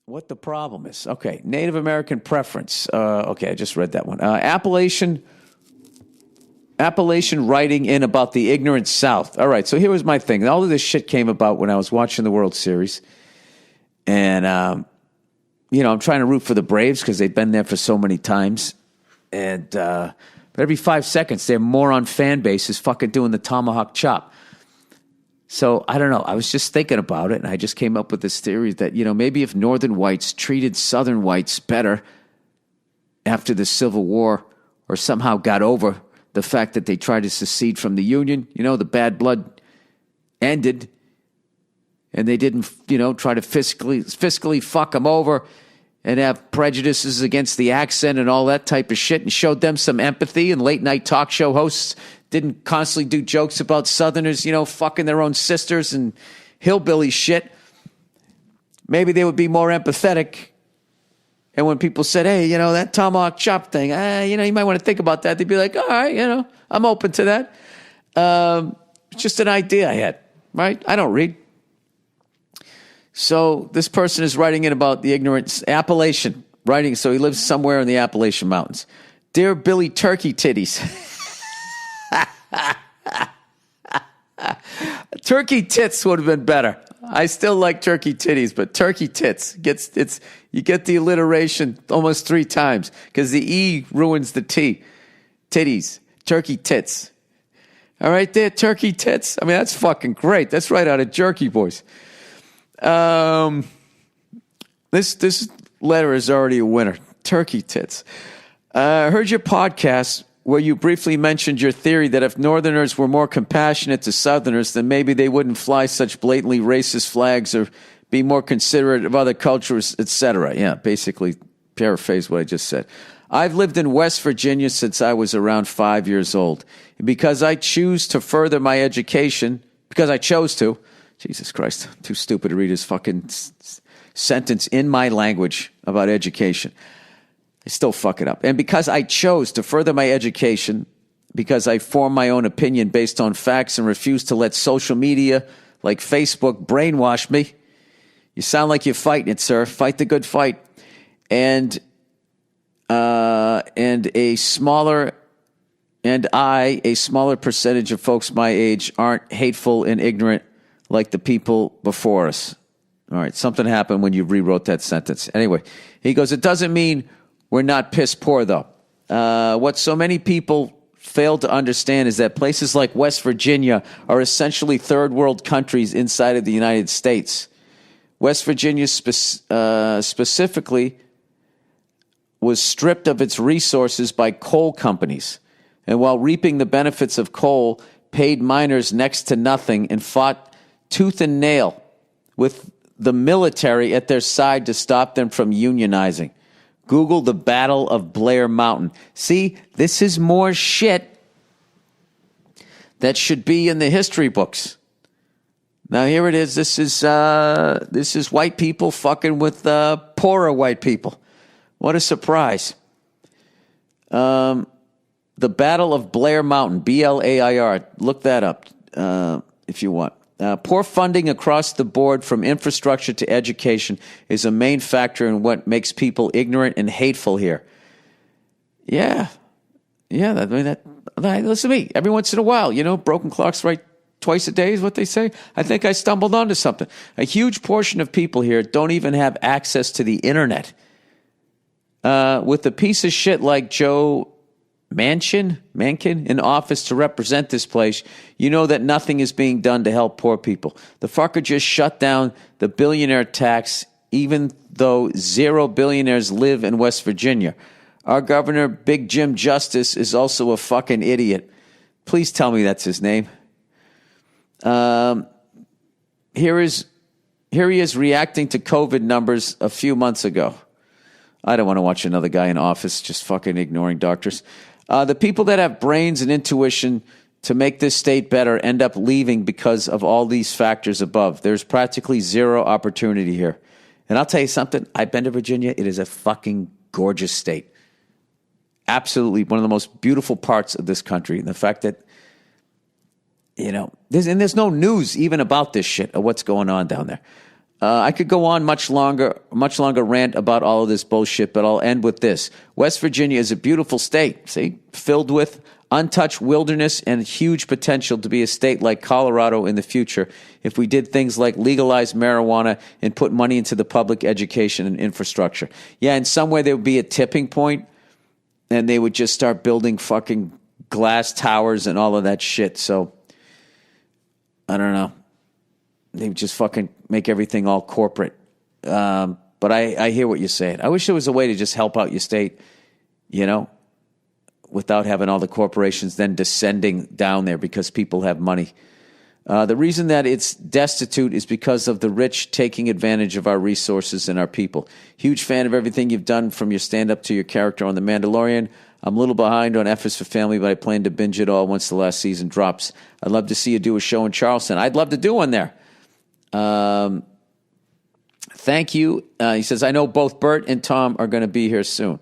what the problem is. Okay, Native American preference. Okay, I just read that one. Appalachian writing in about the ignorant South. All right, so here was my thing. All of this shit came about when I was watching the World Series. And, I'm trying to root for the Braves because they've been there for so many times. And but every 5 seconds, their moron fan base is fucking doing the tomahawk chop. So, I don't know. I was just thinking about it, and I just came up with this theory that, maybe if Northern whites treated Southern whites better after the Civil War or somehow got over the fact that they tried to secede from the Union, the bad blood ended, and they didn't, try to fiscally fuck them over and have prejudices against the accent and all that type of shit, and showed them some empathy, and late-night talk show hosts didn't constantly do jokes about Southerners, fucking their own sisters and hillbilly shit. Maybe they would be more empathetic. And when people said, hey, that tomahawk chop thing, you might want to think about that. They'd be like, all right, I'm open to that. It's just an idea I had, right? I don't read. So this person is writing in about the ignorance, Appalachian, writing, so he lives somewhere in the Appalachian Mountains. Dear Billy Turkey Titties. Turkey tits would have been better. I still like turkey titties, but turkey tits you get the alliteration almost 3 times because the E ruins the T. Titties, turkey tits. All right, there, turkey tits. I mean, that's fucking great. That's right out of Jerky Boys. This letter is already a winner. Turkey tits. I heard your podcast where you briefly mentioned your theory that if Northerners were more compassionate to Southerners, then maybe they wouldn't fly such blatantly racist flags or be more considerate of other cultures, etc. Yeah, basically paraphrase what I just said. I've lived in West Virginia since I was around 5 years old. And because I choose to further my education, Jesus Christ, I'm too stupid to read his fucking sentence in my language about education. I still fuck it up. And because I chose to further my education, because I form my own opinion based on facts and refuse to let social media like Facebook brainwash me. You sound like you're fighting it, sir. Fight the good fight. And a smaller percentage of folks my age aren't hateful and ignorant like the people before us. All right, something happened when you rewrote that sentence. Anyway, he goes, it doesn't mean we're not piss poor, though. What so many people fail to understand is that places like West Virginia are essentially third world countries inside of the United States. West Virginia specifically was stripped of its resources by coal companies. And while reaping the benefits of coal, paid miners next to nothing and fought tooth and nail with the military at their side to stop them from unionizing. Google the Battle of Blair Mountain. See, this is more shit that should be in the history books. Now here it is. This is white people fucking with poorer white people. What a surprise. The Battle of Blair Mountain, Blair. Look that up if you want. Poor funding across the board from infrastructure to education is a main factor in what makes people ignorant and hateful here. Yeah. I mean, listen to me. Every once in a while, broken clocks right twice a day is what they say. I think I stumbled onto something. A huge portion of people here don't even have access to the internet. With a piece of shit like Joe Manchin in office to represent this place, you know that nothing is being done to help poor people. The fucker just shut down the billionaire tax, even though 0 billionaires live in West Virginia. Our governor, Big Jim Justice, is also a fucking idiot. Please tell me that's his name. Here he is reacting to COVID numbers a few months ago. I don't want to watch another guy in office just fucking ignoring doctors. The people that have brains and intuition to make this state better end up leaving because of all these factors above. There's practically zero opportunity here. And I'll tell you something. I've been to Virginia. It is a fucking gorgeous state. Absolutely one of the most beautiful parts of this country. And the fact that, there's no news even about this shit of what's going on down there. I could go on much longer rant about all of this bullshit, but I'll end with this. West Virginia is a beautiful state, see, filled with untouched wilderness and huge potential to be a state like Colorado in the future if we did things like legalize marijuana and put money into the public education and infrastructure. Yeah, in some way there would be a tipping point and they would just start building fucking glass towers and all of that shit. So, I don't know. They would just fucking make everything all corporate. But I hear what you're saying. I wish there was a way to just help out your state, without having all the corporations then descending down there because people have money. The reason that it's destitute is because of the rich taking advantage of our resources and our people. Huge fan of everything you've done from your stand-up to your character on The Mandalorian. I'm a little behind on F is for Family, but I plan to binge it all once the last season drops. I'd love to see you do a show in Charleston. I'd love to do one there. Thank you. He says, I know both Bert and Tom are going to be here soon.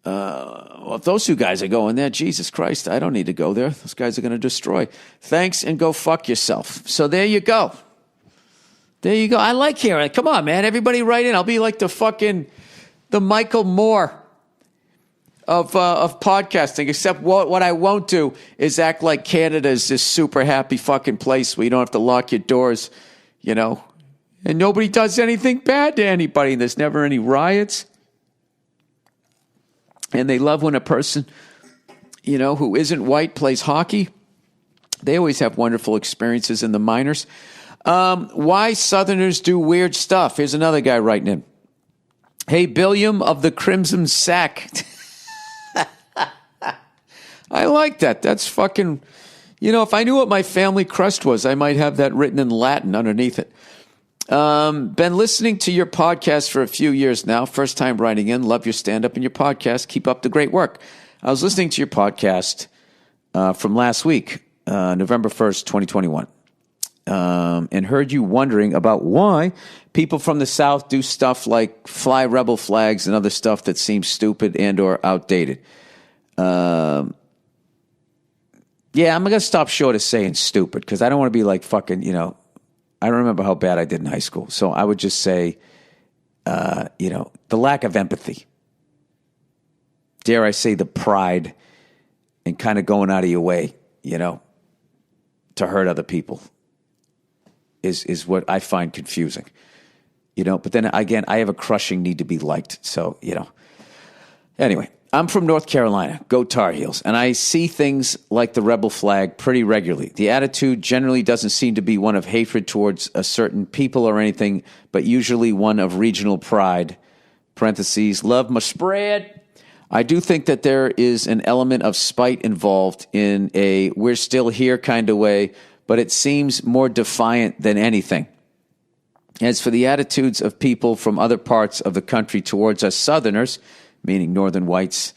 Well, if those two guys are going there, Jesus Christ, I don't need to go there. Those guys are going to destroy. Thanks and go fuck yourself. So there you go. There you go. I like hearing it. Come on, man. Everybody write in. I'll be like the Michael Moore of podcasting, except what I won't do is act like Canada is this super happy fucking place where you don't have to lock your doors, and nobody does anything bad to anybody, and there's never any riots. And they love when a person, who isn't white plays hockey. They always have wonderful experiences in the minors. Why Southerners do weird stuff. Here's another guy writing in. Hey, Billiam of the Crimson Sack. I like that. That's fucking, if I knew what my family crest was, I might have that written in Latin underneath it. Been listening to your podcast for a few years now. First time writing in. Love your stand-up and your podcast. Keep up the great work. I was listening to your podcast from last week, November 1st, 2021, and heard you wondering about why people from the South do stuff like fly rebel flags and other stuff that seems stupid and or outdated. Yeah, I'm going to stop short of saying stupid because I don't want to be like fucking, I don't remember how bad I did in high school. So I would just say, the lack of empathy. Dare I say the pride and kind of going out of your way, to hurt other people is what I find confusing. But then again, I have a crushing need to be liked. So, Anyway, I'm from North Carolina, go Tar Heels, and I see things like the rebel flag pretty regularly. The attitude generally doesn't seem to be one of hatred towards a certain people or anything, but usually one of regional pride. Parentheses, love my spread. I do think that there is an element of spite involved in a we're still here kind of way, but it seems more defiant than anything. As for the attitudes of people from other parts of the country towards us Southerners, meaning northern whites,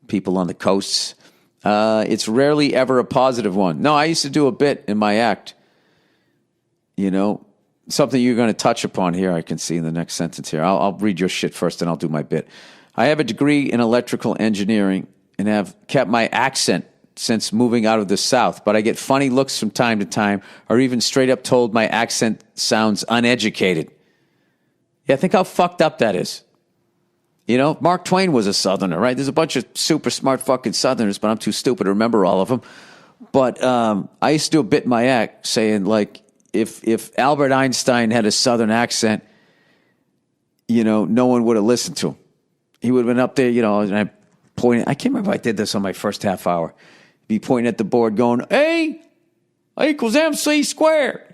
people on the coasts, it's rarely ever a positive one. No, I used to do a bit in my act, something you're going to touch upon here, I can see in the next sentence here. I'll read your shit first and I'll do my bit. I have a degree in electrical engineering and have kept my accent since moving out of the South, but I get funny looks from time to time or even straight up told my accent sounds uneducated. Yeah, think how fucked up that is. Mark Twain was a Southerner, right? There's a bunch of super smart fucking Southerners, but I'm too stupid to remember all of them. But I used to do a bit in my act saying, like, if Albert Einstein had a Southern accent, no one would have listened to him. He would have been up there, and I can't remember if I did this on my first half hour. Be pointing at the board going, A equals MC squared.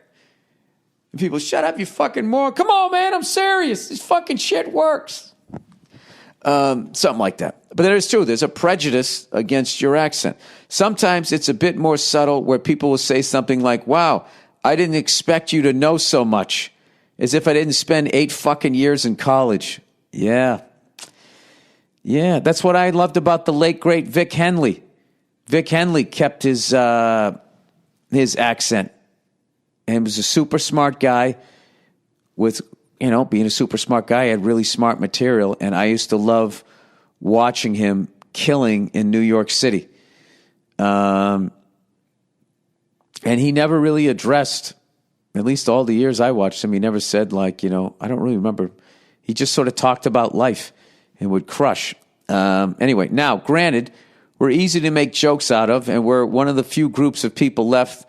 And people, shut up, you fucking moron. Come on, man, I'm serious. This fucking shit works. Something like that. But that is true. There's a prejudice against your accent. Sometimes it's a bit more subtle where people will say something like, wow, I didn't expect you to know so much. As if I didn't spend 8 fucking years in college. Yeah. Yeah, that's what I loved about the late, great Vic Henley. Vic Henley kept his accent. And was a super smart guy with... being a super smart guy, he had really smart material, and I used to love watching him killing in New York City. And he never really addressed At least all the years I watched him, he never said I don't really remember. He just sort of talked about life and would crush. Anyway, now, granted, we're easy to make jokes out of, and we're one of the few groups of people left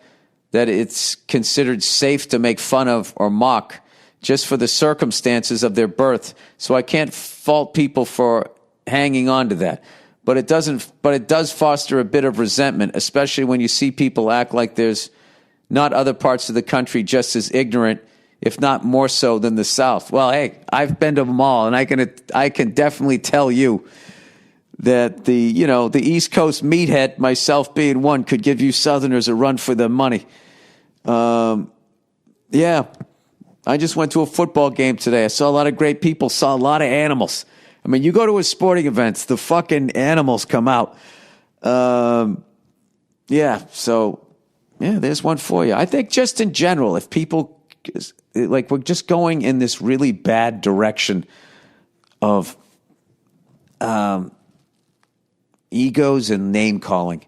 that it's considered safe to make fun of or mock just for the circumstances of their birth. So I can't fault people for hanging on to that. But it does foster a bit of resentment, especially when you see people act like there's not other parts of the country just as ignorant, if not more so than the South. Well, hey, I've been to them all, and I can definitely tell you that the East Coast meathead, myself being one, could give you Southerners a run for their money. Yeah, I just went to a football game today. I saw a lot of great people, saw a lot of animals. I mean, you go to a sporting events, the fucking animals come out. There's one for you. I think just in general, if people, we're just going in this really bad direction of egos and name calling.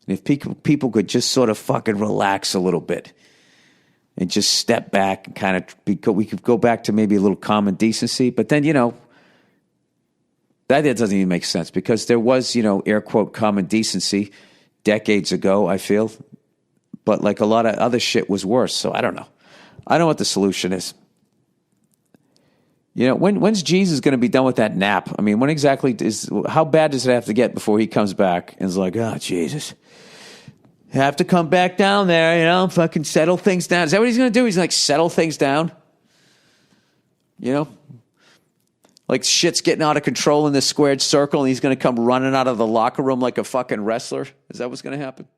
And if people could just sort of fucking relax a little bit and just step back and kind of, we could go back to maybe a little common decency. But then, that doesn't even make sense because there was, air quote, common decency decades ago, I feel. But like a lot of other shit was worse. So I don't know. I don't know what the solution is. When's Jesus going to be done with that nap? I mean, how bad does it have to get before he comes back and is like, oh, Jesus. Have to come back down there, fucking settle things down. Is that what he's going to do? He's like, settle things down? Like shit's getting out of control in this squared circle and he's going to come running out of the locker room like a fucking wrestler? Is that what's going to happen?